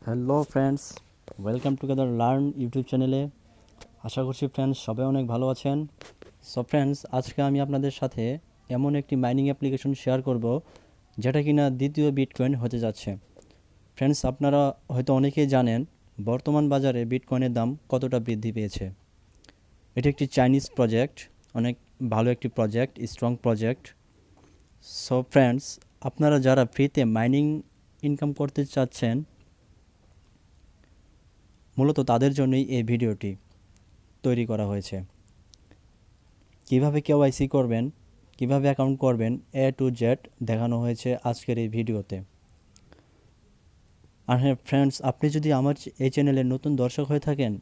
Hello friends, welcome together learn YouTube চ্যানেলে। আশা করছি friends সবাই অনেক ভালো আছেন। সো ফ্রেন্ডস, আজকে আমি আপনাদের সাথে এমন একটি মাইনিং অ্যাপ্লিকেশন শেয়ার করব যেটা কিনা দ্বিতীয় বিটকয়েন হতে যাচ্ছে। ফ্রেন্ডস, আপনারা হয়তো অনেকেই জানেন বর্তমান বাজারে বিটকয়েনের দাম কতটা বৃদ্ধি পেয়েছে। এটি একটি চাইনিজ প্রজেক্ট, অনেক ভালো একটি project, strong project. So friends, আপনারা যারা ফ্রিতে মাইনিং ইনকাম করতে চাচ্ছেন, মূলত তাদের জন্যই এই ভিডিওটি তৈরি করা হয়েছে। কিভাবে কেওয়াইসি করবেন, কিভাবে অ্যাকাউন্ট করবেন, এ টু জেড দেখানো হয়েছে আজকের এই ভিডিওতে। আর হ্যাঁ ফ্রেন্ডস, আপনি যদি আমার এই চ্যানেলের নতুন দর্শক হয়ে থাকেন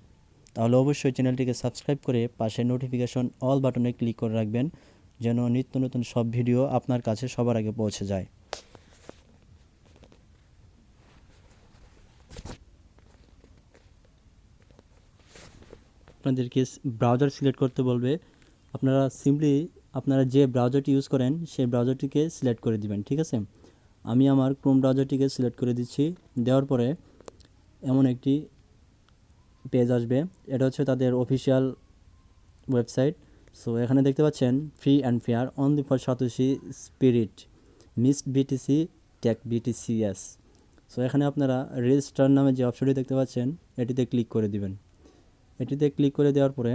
তাহলে অবশ্যই চ্যানেলটিকে সাবস্ক্রাইব করে পাশে নোটিফিকেশন অল বাটনে ক্লিক করে রাখবেন, যেন নিত্য নতুন সব ভিডিও আপনার কাছে সবার আগে পৌঁছে যায়। আপনাদেরকে ব্রাউজার সিলেক্ট করতে বলবে। আপনারা যে ব্রাউজারটি ইউজ করেন সেই ব্রাউজারটিকে সিলেক্ট করে দিবেন, ঠিক আছে। আমি আমার ক্রোম ব্রাউজারটিকে সিলেক্ট করে দিচ্ছি। দেওয়ার পরে এমন একটি পেজ আসবে, এটা হচ্ছে তাদের অফিসিয়াল ওয়েবসাইট। সো এখানে দেখতে পাচ্ছেন free and fair only for Satoshi spirit missed BTC take BTCs. So এখানে আপনারা রেজিস্টার নামে যে অপশনটি দেখতে পাচ্ছেন এটিতে ক্লিক করে দিবেন। এটিতে ক্লিক করে দেওয়ার পরে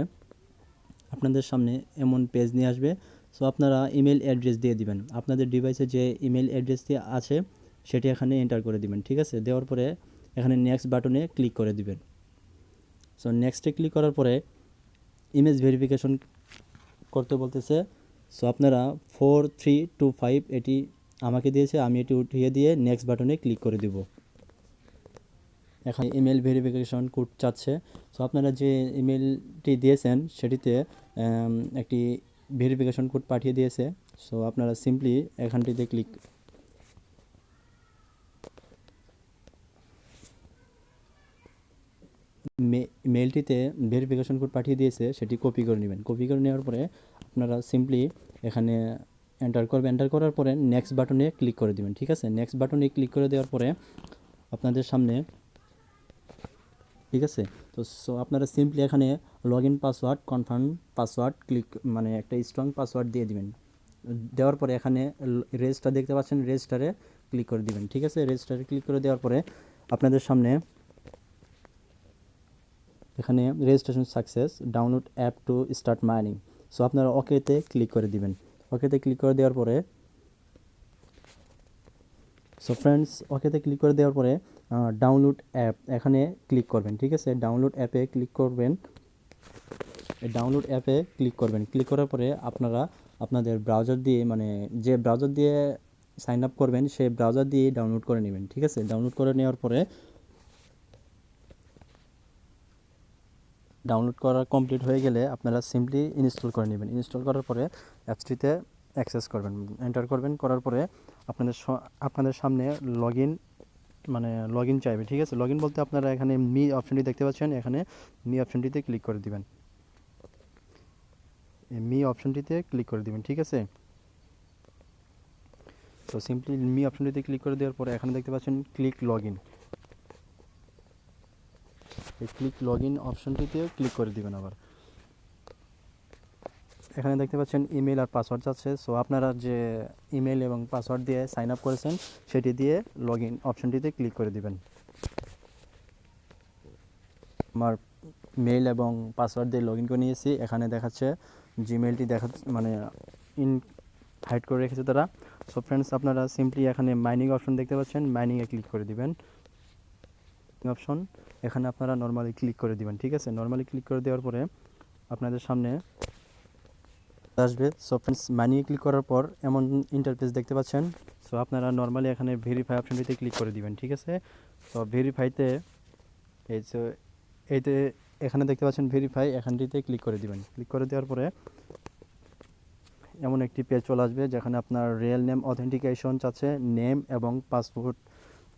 আপনাদের সামনে এমন পেজ নিয়ে আসবে। সো আপনারা ইমেল অ্যাড্রেস দিয়ে দিবেন, আপনাদের ডিভাইসে যে ইমেল অ্যাড্রেসটি আছে সেটি এখানে এন্টার করে দিবেন, ঠিক আছে। দেওয়ার পরে এখানে নেক্সট বাটনে ক্লিক করে দিবেন। সো নেক্সটে ক্লিক করার পরে ইমেজ ভেরিফিকেশন করতে বলতেছে। সো আপনারা 4325 এটি আমাকে দিয়েছে, আমি এটি উঠিয়ে দিয়ে নেক্সট বাটনে ক্লিক করে দিব। এখন ইমেল ভেরিফিকেশন কোড চাচ্ছে। সো আপনারা যে ইমেলটি দিয়েছেন সেটিতে একটি ভেরিফিকেশন কোড পাঠিয়ে দিয়েছে। সো আপনারা সিম্পলি এখানটিতে ক্লিক মেলটিতে ভেরিফিকেশন কোড পাঠিয়ে দিয়েছে সেটি কপি করে নেবেন। কপি করে নেওয়ার পরে আপনারা সিম্পলি এখানে এন্টার করবেন। এন্টার করার পরে নেক্সট বাটনে ক্লিক করে দেবেন, ঠিক আছে। নেক্সট বাটনে ক্লিক করে দেওয়ার পরে আপনাদের সামনে, ঠিক আছে। তো সো আপনারা সিম্পলি এখানে log in password, confirm password মানে একটা স্ট্রং পাসওয়ার্ড দিয়ে দিবেন। দেওয়ার পরে এখানে রেজিস্টার দেখতে পাচ্ছেন, রেজিস্টারে ক্লিক করে দিবেন, ঠিক আছে। রেজিস্টারে ক্লিক করে দেওয়ার পরে আপনাদের সামনে এখানে registration success, download app to start mining. So আপনারা ওকেতে ক্লিক করে দিবেন। ওকেতে ক্লিক করে দেওয়ার পরে সো ফ্রেন্ডস, ওকেতে ক্লিক করে দেওয়ার পরে ডাউনলোড অ্যাপ এখানে ক্লিক করবেন, ঠিক আছে। ডাউনলোড অ্যাপে ক্লিক করবেন। ডাউনলোড অ্যাপে ক্লিক করবেন। ক্লিক করার পরে আপনারা আপনাদের ব্রাউজার দিয়ে, মানে যে ব্রাউজার দিয়ে সাইন আপ করবেন সেই ব্রাউজার দিয়ে ডাউনলোড করে নেবেন, ঠিক আছে। ডাউনলোড করে নেওয়ার পরে ডাউনলোড করা কমপ্লিট হয়ে গেলে আপনারা সিম্পলি ইনস্টল করে নেবেন। ইনস্টল করার পরে অ্যাপসটিতে অ্যাক্সেস করবেন, এন্টার করবেন। করার পরে আপনাদের সামনে লগ ইন চাইবে, ঠিক আছে। লগ ইন বলতে আপনারা এখানে মি অপশনটি দেখতে পাচ্ছেন, এখানে মি অপশনটিতে ক্লিক করে দিবেন। মি অপশনটিতে ক্লিক করে দিবেন, ঠিক আছে। তো সিম্পলি মি অপশনটিতে ক্লিক করে দেওয়ার পরে এখানে দেখতে পাচ্ছেন ক্লিক লগ ইন। এই ক্লিক লগ ইন অপশনটিতে ক্লিক করে দিবেন। আবার এখানে দেখতে পাচ্ছেন ইমেল আর পাসওয়ার্ড আছে। সো আপনারা যে ইমেল এবং পাসওয়ার্ড দিয়ে সাইন আপ করেছেন সেটি দিয়ে লগ ইন অপশনটিতে ক্লিক করে দিবেন। আমার মেল এবং পাসওয়ার্ড দিয়ে লগ ইন করে নিয়েছি। এখানে দেখাচ্ছে জিমেলটি মানে হাইড করে রেখেছে তারা। সো ফ্রেন্ডস, আপনারা সিম্পলি এখানে মাইনিং অপশন দেখতে পাচ্ছেন, মাইনিংয়ে ক্লিক করে দিবেন। অপশন এখানে আপনারা নর্মালি ক্লিক করে দিবেন, ঠিক আছে। নর্মালি ক্লিক করে দেওয়ার পরে আপনাদের সামনে আসবে। সো ফ্রেন্ডস, মাইনিংয়ে ক্লিক করার পর এমন ইন্টারফেস দেখতে পাচ্ছেন। সো আপনারা নর্মালি এখানে ভেরিফাই অপশনটিতে ক্লিক করে দিবেন, ঠিক আছে। তো ভেরিফাইতে এইতে এখানে দেখতে পাচ্ছেন ভেরিফাই, এখানটিতে ক্লিক করে দিবেন। ক্লিক করে দেওয়ার পরে এমন একটি পেজ চলে আসবে যেখানে আপনার রিয়েল নেম অথেন্টিকেশন চাচ্ছে, নেম এবং পাসপোর্ট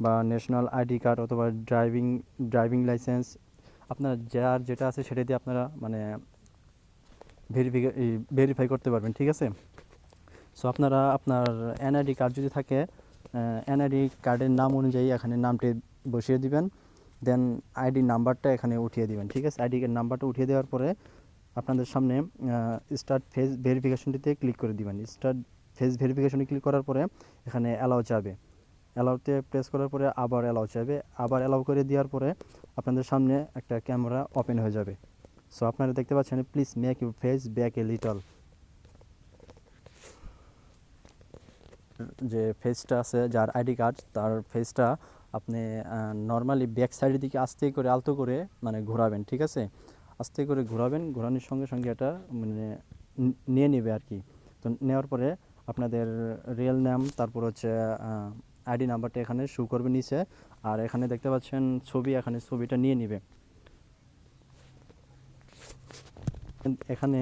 বা ন্যাশনাল আইডি কার্ড অথবা ড্রাইভিং লাইসেন্স, আপনার যার যেটা আছে সেটা দিয়ে আপনারা মানে ভেরিফাই করতে পারবেন, ঠিক আছে। সো আপনারা আপনার এনআইডি কার্ড যদি থাকে, এনআইডি কার্ডের নাম অনুযায়ী এখানে নামটি বসিয়ে দিবেন। দেন আইডি নাম্বারটা এখানে উঠিয়ে দিবেন, ঠিক আছে। আইডি নাম্বারটা উঠিয়ে দেওয়ার পরে আপনাদের সামনে স্টার্ট ফেজ ভেরিফিকেশনটিতে ক্লিক করে দিবেন। স্টার্ট ফেজ ভেরিফিকেশনে ক্লিক করার পরে এখানে অ্যালাউ চাবে, অ্যালাউতে প্রেস করার পরে আবার অ্যালাউ চাইবে, আবার অ্যালাউ করে দেওয়ার পরে আপনাদের সামনে একটা ক্যামেরা ওপেন হয়ে যাবে। সো আপনারা দেখতে পাচ্ছেন please make your face back a little, যে ফেসটা আছে যার আইডি কার্ড তার ফেসটা আপনি নর্মালি ব্যাক সাইডের দিকে আস্তে করে আলতো করে মানে ঘোরাবেন, ঠিক আছে। আস্তে করে ঘোরাবেন, ঘোরানোর সঙ্গে সঙ্গে এটা মানে নিয়ে নেবে আর কি। তো নেওয়ার পরে আপনাদের রিয়েল নেম, তারপর হচ্ছে আইডি নাম্বারটা এখানে শো করবে নিচে, আর এখানে দেখতে পাচ্ছেন ছবি, এখানে ছবিটা নিয়ে নেবে। এখানে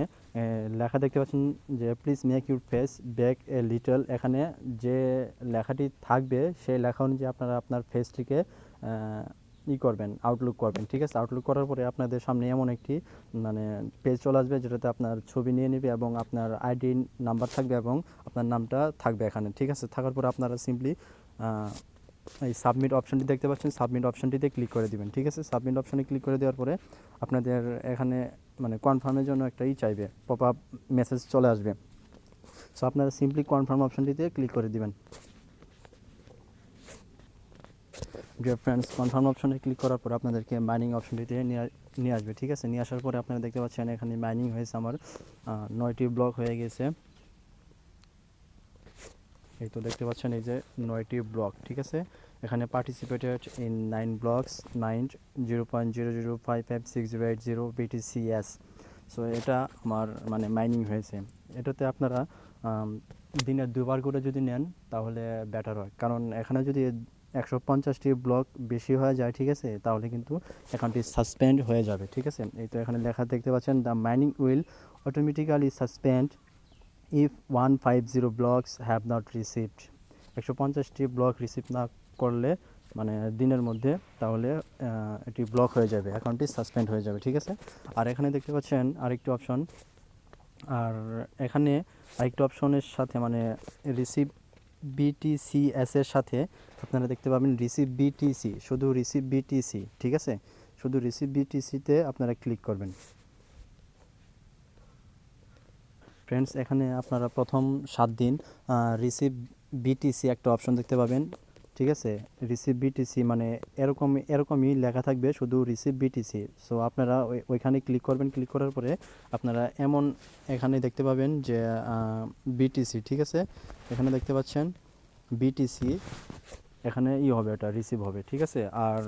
লেখা দেখতে পাচ্ছেন যে please make your face back a little, এখানে যে লেখাটি থাকবে সেই লেখা অনুযায়ী আপনারা আপনার ফেসটিকে করবেন, আউটলুক করবেন, ঠিক আছে। আউটলুক করার পরে আপনাদের সামনে এমন একটি মানে পেজ চলে আসবে যেটাতে আপনার ছবি নিয়ে নেবে এবং আপনার আইডি নাম্বার থাকবে এবং আপনার নামটা থাকবে এখানে, ঠিক আছে। থাকার পরে আপনারা সিম্পলি এই সাবমিট অপশানটি দেখতে পাচ্ছেন, সাবমিট অপশানটিতে ক্লিক করে দিবেন, ঠিক আছে। সাবমিট অপশানে ক্লিক করে দেওয়ার পরে আপনাদের এখানে মানে কনফার্মের জন্য একটা চাইবে, পপ আপ মেসেজ চলে আসবে। সো আপনারা সিম্পলি কনফার্ম অপশানটিতে ক্লিক করে দিবেন। ডিয়ার ফ্রেন্ডস, কনফার্ম অপশানে ক্লিক করার পর আপনাদেরকে মাইনিং অপশানটিতে নিয়ে আসবে, ঠিক আছে। নিয়ে আসার পরে আপনারা দেখতে পাচ্ছেন এখানে মাইনিং হয়েছে আমার 9টি ব্লক হয়ে গেছে। এই তো দেখতে পাচ্ছেন এই যে 9টি ব্লক, ঠিক আছে। এখানে participated in 9 blocks mind 0.0055680 BTCs। So এটা আমার মানে মাইনিং হয়েছে। এটাতে আপনারা দিনে 2বার করে যদি নেন তাহলে বেটার হয়, কারণ এখানে যদি 150টি ব্লক বেশি হয়ে যায়, ঠিক আছে, তাহলে কিন্তু অ্যাকাউন্টটি সাসপেন্ড হয়ে যাবে, ঠিক আছে। এই তো এখানে লেখা দেখতে পাচ্ছেন the mining will automatically suspend if 150 blocks have not received. 150টি ব্লক রিসিভ না করলে মানে দিনের মধ্যে, তাহলে এটি ব্লক হয়ে যাবে, অ্যাকাউন্টটি সাসপেন্ড হয়ে যাবে, ঠিক আছে। আর এখানে দেখতে পাচ্ছেন আরেকটি অপশন, আর এখানে আরেকটি অপশনের সাথে মানে রিসিভ BTCs এর সাথে আপনারা দেখতে পাবেন রিসিভ BTC, শুধু রিসিভ BTC, ঠিক আছে। শুধু রিসিভ BTCতে আপনারা ক্লিক করবেন। ফ্রেন্ডস, এখানে আপনারা প্রথম 7 দিন রিসিভ BTC একটা অপশন দেখতে পাবেন, ঠিক আছে। রিসিভ BTC মানে এরকমই লেখা থাকবে, শুধু রিসিভ BTC। সো আপনারা ওইখানে ক্লিক করবেন। ক্লিক করার পরে আপনারা এমন এখানে দেখতে পাবেন যে BTC, ঠিক আছে। এখানে দেখতে পাচ্ছেন BTC, এখানে হবে, এটা রিসিভ হবে, ঠিক আছে। আর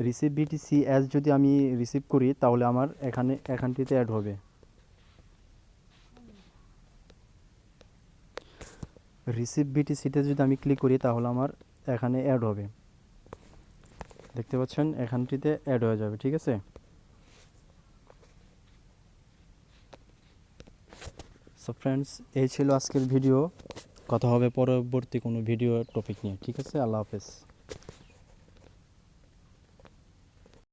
রিসিভ BTC অ্যাজ যদি আমি রিসিভ করি তাহলে আমার এখানটিতে অ্যাড হবে। রিসিভ BTCতে যদি আমি ক্লিক করি তাহলে আমার এখানে অ্যাড হবে, দেখতে পাচ্ছেন এখানটিতে অ্যাড হয়ে যাবে, ঠিক আছে। সো ফ্রেন্ডস, এই ছিল আজকের ভিডিও। কথা হবে পরবর্তী কোনো ভিডিও টপিক নিয়ে, ঠিক আছে। আল্লাহ হাফেজ।